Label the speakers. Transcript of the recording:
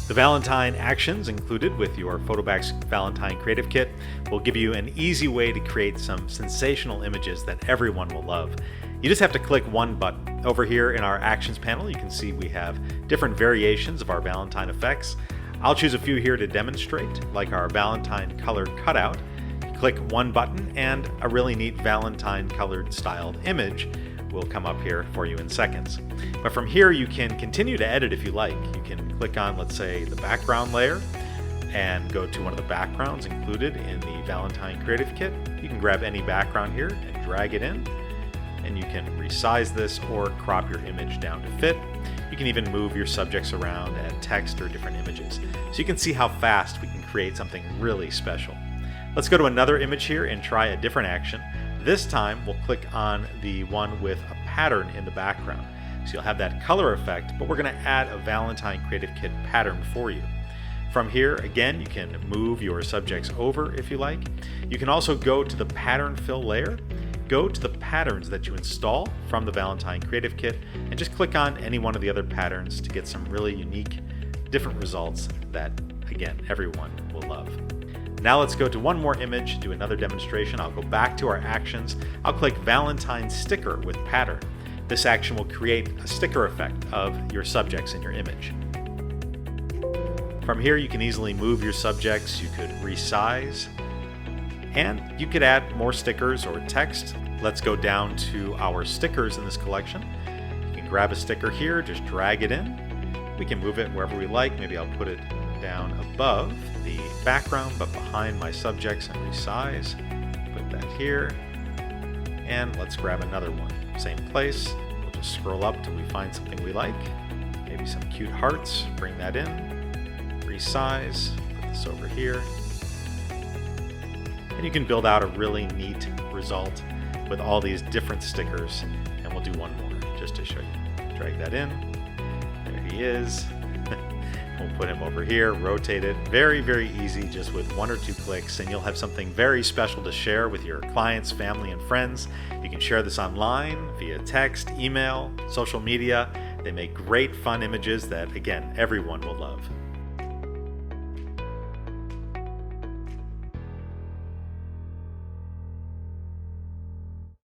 Speaker 1: The Valentine actions included with your Photobacks Valentine Creative Kit will give you an easy way to create some sensational images that everyone will love. You just have to click one button. Over here in our actions panel, you can see we have different variations of our Valentine effects. I'll choose a few here to demonstrate, like our Valentine colored cutout. You click one button and a really neat Valentine colored styled image will come up here for you in seconds. But from here you can continue to edit if you like. You can click on, let's say, the background layer and go to one of the backgrounds included in the Valentine Creative Kit. You can grab any background here and drag it in, and you can resize this or crop your image down to fit. You can even move your subjects around, add text or different images. So you can see how fast we can create something really special. Let's go to another image here and try a different action. This time we'll click on the one with a pattern in the background. So you'll have that color effect, but we're going to add a Valentine Creative Kit pattern for you. From here, again, you can move your subjects over if you like. You can also go to the pattern fill layer, go to the patterns that you install from the Valentine Creative Kit, and just click on any one of the other patterns to get some really unique, different results that, again, everyone will love. Now let's go to one more image, do another demonstration. I'll go back to our actions. I'll click Valentine Sticker with Pattern. This action will create a sticker effect of your subjects in your image. From here, you can easily move your subjects. You could resize, and you could add more stickers or text. Let's go down to our stickers in this collection. You can grab a sticker here, just drag it in. We can move it wherever we like. Maybe I'll put it down above the background but behind my subjects and resize. Put that here, and let's grab another one. Same place. We'll just scroll up till we find something we like. Maybe some cute hearts. Bring that in. Resize. Put this over here. And you can build out a really neat result with all these different stickers. And we'll do one more just to show you. Drag that in. There he is. We'll put him over here, rotate it. Very, very easy, just with one or two clicks, and you'll have something very special to share with your clients, family, and friends. You can share this online via text, email, social media. They make great, fun images that, again, everyone will love.